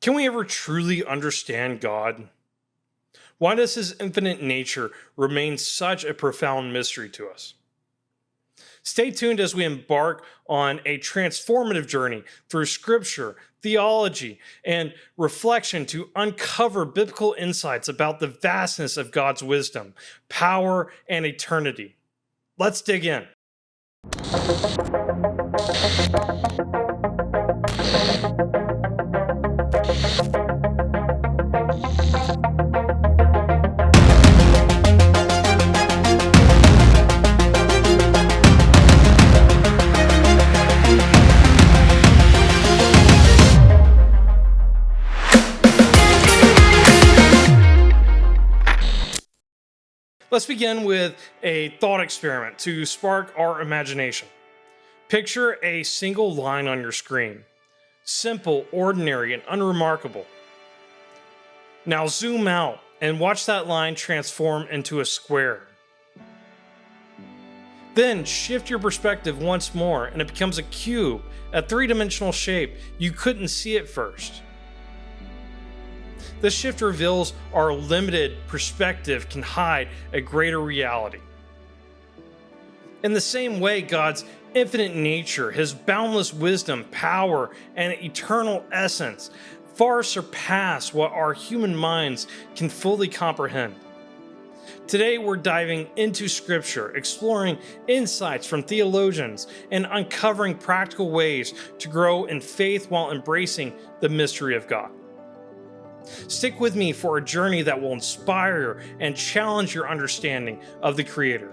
Can we ever truly understand God? Why does his infinite nature remain such a profound mystery to us? Stay tuned as we embark on a transformative journey through scripture, theology, and reflection to uncover biblical insights about the vastness of God's wisdom, power, and eternity. Let's dig in. Let's begin with a thought experiment to spark our imagination. Picture a single line on your screen. Simple, ordinary, and unremarkable. Now zoom out and watch that line transform into a square. Then shift your perspective once more and it becomes a cube, a three-dimensional shape. You couldn't see it first. This shift reveals our limited perspective can hide a greater reality. In the same way, God's infinite nature, his boundless wisdom, power, and eternal essence far surpass what our human minds can fully comprehend. Today, we're diving into Scripture, exploring insights from theologians, and uncovering practical ways to grow in faith while embracing the mystery of God. Stick with me for a journey that will inspire and challenge your understanding of the Creator.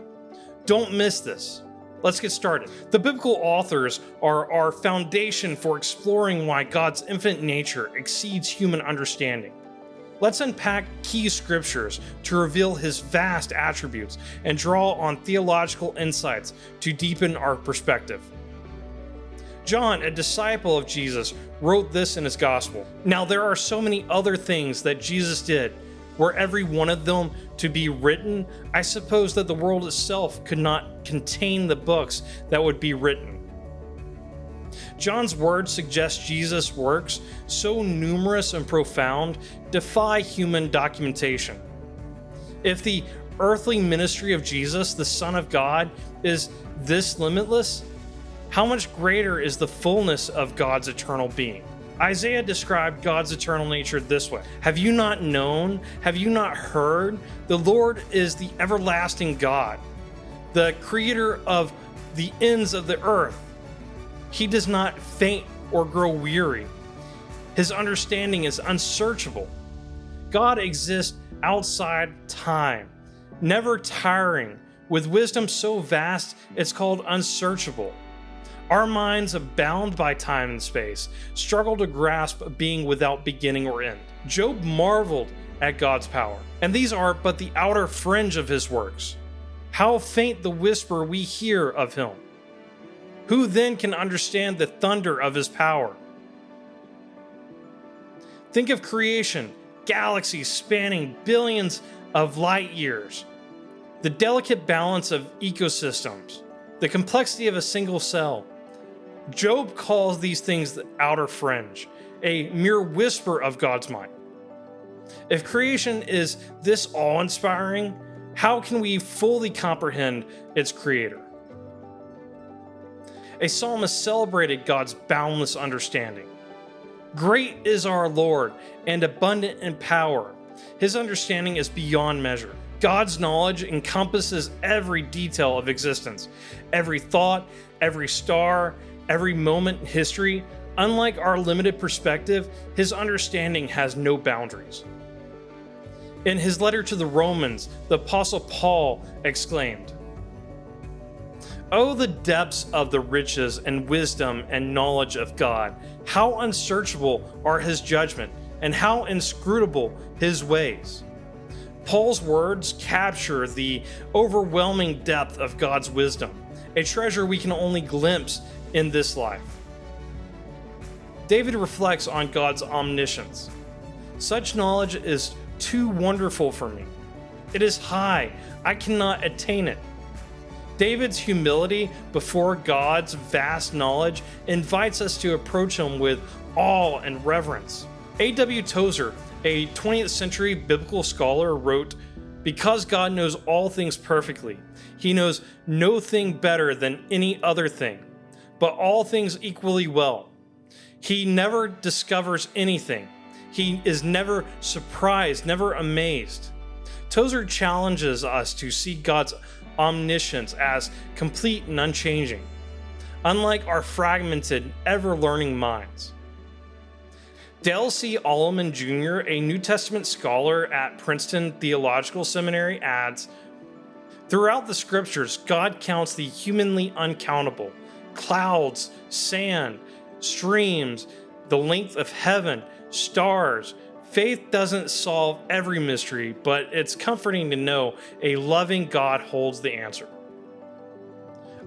Don't miss this. Let's get started. The biblical authors are our foundation for exploring why God's infinite nature exceeds human understanding. Let's unpack key scriptures to reveal his vast attributes and draw on theological insights to deepen our perspective. John, a disciple of Jesus, wrote this in his gospel. Now there are so many other things that Jesus did. Were every one of them to be written, I suppose that the world itself could not contain the books that would be written. John's words suggest Jesus' works, so numerous and profound, defy human documentation. If the earthly ministry of Jesus, the Son of God, is this limitless, how much greater is the fullness of God's eternal being? Isaiah described God's eternal nature this way. Have you not known? Have you not heard? The Lord is the everlasting God, the creator of the ends of the earth. He does not faint or grow weary. His understanding is unsearchable. God exists outside time, never tiring, with wisdom so vast it's called unsearchable. Our minds, bound by time and space, struggle to grasp a being without beginning or end. Job marveled at God's power, and these are but the outer fringe of his works. How faint the whisper we hear of him. Who then can understand the thunder of his power? Think of creation, galaxies spanning billions of light years, the delicate balance of ecosystems, the complexity of a single cell. Job calls these things the outer fringe, a mere whisper of God's mind. If creation is this awe-inspiring, how can we fully comprehend its creator? A psalmist celebrated God's boundless understanding. Great is our Lord and abundant in power. His understanding is beyond measure. God's knowledge encompasses every detail of existence, every thought, every star, every moment in history. Unlike our limited perspective, his understanding has no boundaries. In his letter to the Romans, the Apostle Paul exclaimed, "Oh, the depths of the riches and wisdom and knowledge of God! How unsearchable are his judgment, and how inscrutable his ways!" Paul's words capture the overwhelming depth of God's wisdom, a treasure we can only glimpse in this life. David reflects on God's omniscience. Such knowledge is too wonderful for me. It is high. I cannot attain it. David's humility before God's vast knowledge invites us to approach him with awe and reverence. A.W. Tozer, a 20th century biblical scholar, wrote, "Because God knows all things perfectly, he knows no thing better than any other thing, but all things equally well. He never discovers anything. He is never surprised, never amazed." Tozer challenges us to see God's omniscience as complete and unchanging, unlike our fragmented, ever-learning minds. Dale C. Alleman Jr., a New Testament scholar at Princeton Theological Seminary, adds, "Throughout the scriptures, God counts the humanly uncountable: clouds, sand, streams, the length of heaven, stars. Faith doesn't solve every mystery, but it's comforting to know a loving God holds the answer."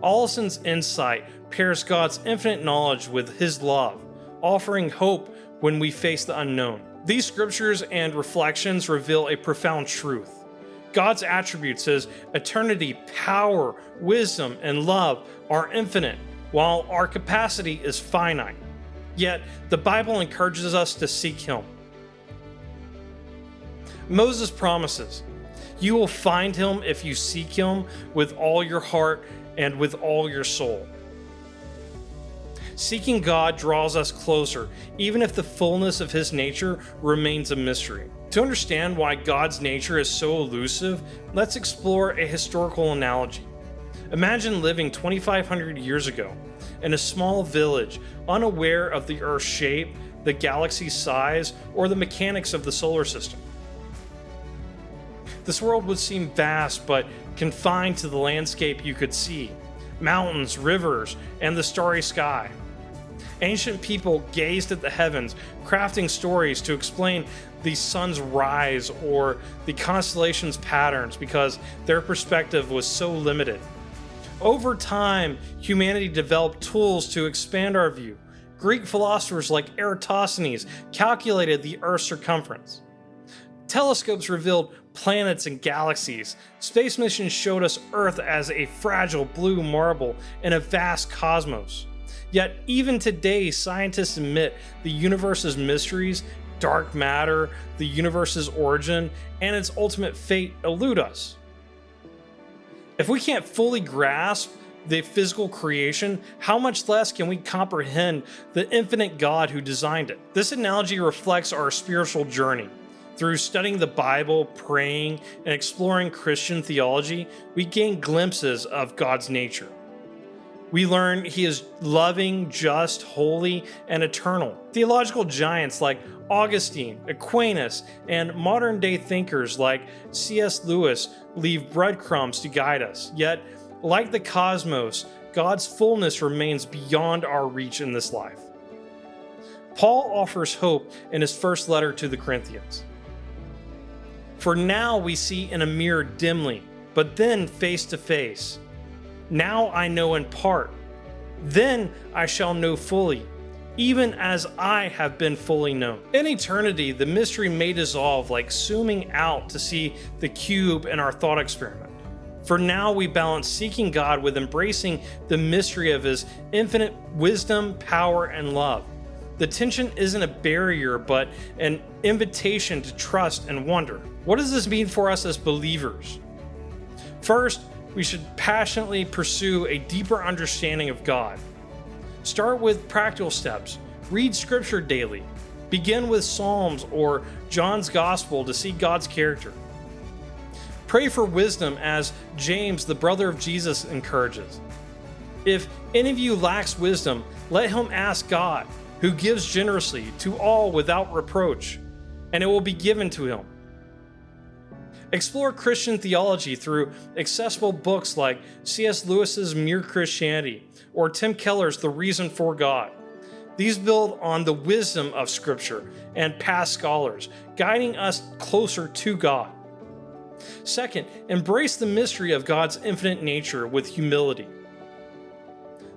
Allison's insight pairs God's infinite knowledge with his love, offering hope when we face the unknown. These scriptures and reflections reveal a profound truth. God's attributes, his eternity, power, wisdom, and love, are infinite, while our capacity is finite. Yet, the Bible encourages us to seek him. Moses promises, "You will find him if you seek him with all your heart and with all your soul." Seeking God draws us closer, even if the fullness of his nature remains a mystery. To understand why God's nature is so elusive, let's explore a historical analogy. Imagine living 2,500 years ago in a small village, unaware of the Earth's shape, the galaxy's size, or the mechanics of the solar system. This world would seem vast, but confined to the landscape you could see: mountains, rivers, and the starry sky. Ancient people gazed at the heavens, crafting stories to explain the sun's rise or the constellations' patterns because their perspective was so limited. Over time, humanity developed tools to expand our view. Greek philosophers like Eratosthenes calculated the Earth's circumference. Telescopes revealed planets and galaxies. Space missions showed us Earth as a fragile blue marble in a vast cosmos. Yet, even today, scientists admit the universe's mysteries, dark matter, the universe's origin, and its ultimate fate elude us. If we can't fully grasp the physical creation, how much less can we comprehend the infinite God who designed it? This analogy reflects our spiritual journey. Through studying the Bible, praying, and exploring Christian theology, we gain glimpses of God's nature. We learn he is loving, just, holy, and eternal. Theological giants like Augustine, Aquinas, and modern-day thinkers like C.S. Lewis leave breadcrumbs to guide us. Yet, like the cosmos, God's fullness remains beyond our reach in this life. Paul offers hope in his first letter to the Corinthians. "For now we see in a mirror dimly, but then face to face. Now I know in part, then I shall know fully, even as I have been fully known." In eternity, the mystery may dissolve like zooming out to see the cube in our thought experiment. For now, we balance seeking God with embracing the mystery of his infinite wisdom, power, and love. The tension isn't a barrier, but an invitation to trust and wonder. What does this mean for us as believers? First, we should passionately pursue a deeper understanding of God. Start with practical steps. Read Scripture daily. Begin with Psalms or John's Gospel to see God's character. Pray for wisdom as James, the brother of Jesus, encourages. If any of you lacks wisdom, let him ask God, who gives generously to all without reproach, and it will be given to him. Explore Christian theology through accessible books like C.S. Lewis's Mere Christianity or Tim Keller's The Reason for God. These build on the wisdom of Scripture and past scholars, guiding us closer to God. Second, embrace the mystery of God's infinite nature with humility.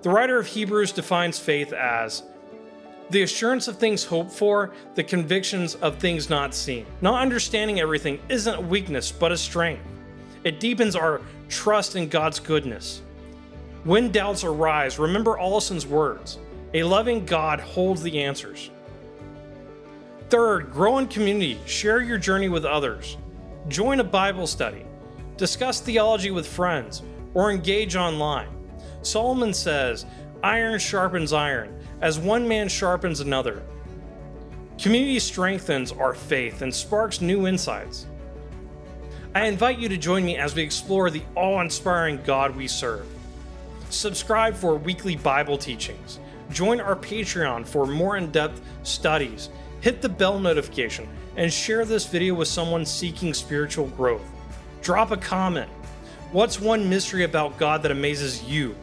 The writer of Hebrews defines faith as the assurance of things hoped for, the convictions of things not seen. Not understanding everything isn't a weakness, but a strength. It deepens our trust in God's goodness. When doubts arise, remember Allison's words: a loving God holds the answers. Third, grow in community. Share your journey with others. Join a Bible study. Discuss theology with friends or engage online. Solomon says, "Iron sharpens iron, as one man sharpens another." Community strengthens our faith and sparks new insights. I invite you to join me as we explore the awe-inspiring God we serve. Subscribe for weekly Bible teachings. Join our Patreon for more in-depth studies. Hit the bell notification and share this video with someone seeking spiritual growth. Drop a comment. What's one mystery about God that amazes you?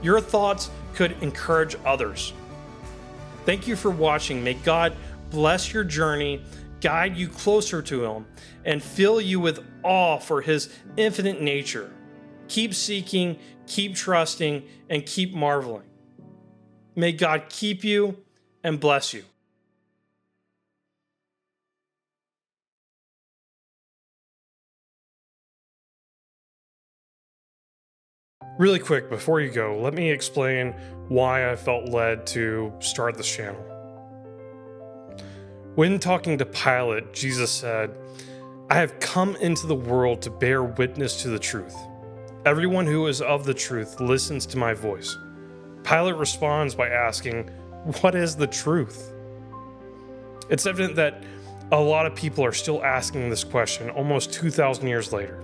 Your thoughts could encourage others. Thank you for watching. May God bless your journey, guide you closer to Him, and fill you with awe for His infinite nature. Keep seeking, keep trusting, and keep marveling. May God keep you and bless you. Really quick, before you go, let me explain why I felt led to start this channel. When talking to Pilate, Jesus said, "I have come into the world to bear witness to the truth. Everyone who is of the truth listens to my voice." Pilate responds by asking, "What is the truth?" It's evident that a lot of people are still asking this question almost 2,000 years later.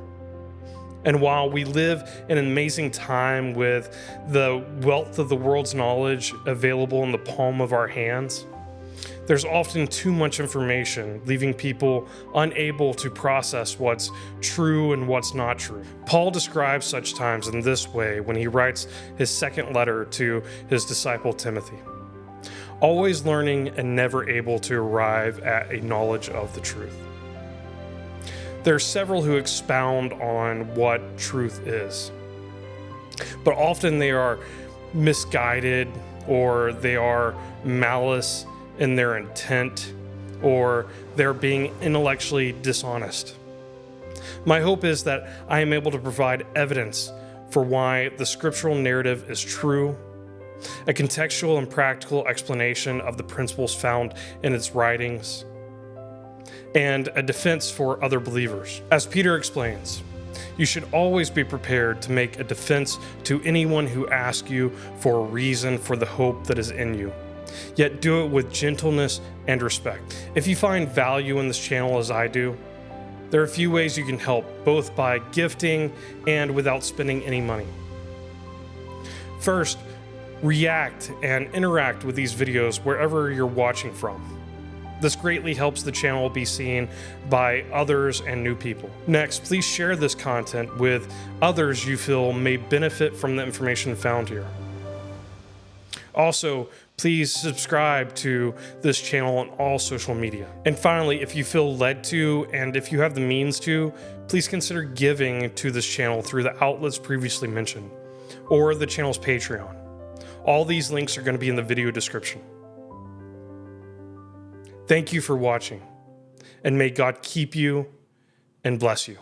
And while we live in an amazing time with the wealth of the world's knowledge available in the palm of our hands, there's often too much information, leaving people unable to process what's true and what's not true. Paul describes such times in this way when he writes his second letter to his disciple Timothy. Always learning and never able to arrive at a knowledge of the truth. There are several who expound on what truth is, but often they are misguided, or they are malice in their intent, or they're being intellectually dishonest. My hope is that I am able to provide evidence for why the scriptural narrative is true, a contextual and practical explanation of the principles found in its writings, and a defense for other believers. As Peter explains, you should always be prepared to make a defense to anyone who asks you for a reason for the hope that is in you, yet do it with gentleness and respect. If you find value in this channel as I do, there are a few ways you can help, both by gifting and without spending any money. First, react and interact with these videos wherever you're watching from. This greatly helps the channel be seen by others and new people. Next, please share this content with others you feel may benefit from the information found here. Also, please subscribe to this channel on all social media. And finally, if you feel led to, and if you have the means to, please consider giving to this channel through the outlets previously mentioned, or the channel's Patreon. All these links are going to be in the video description. Thank you for watching, and may God keep you and bless you.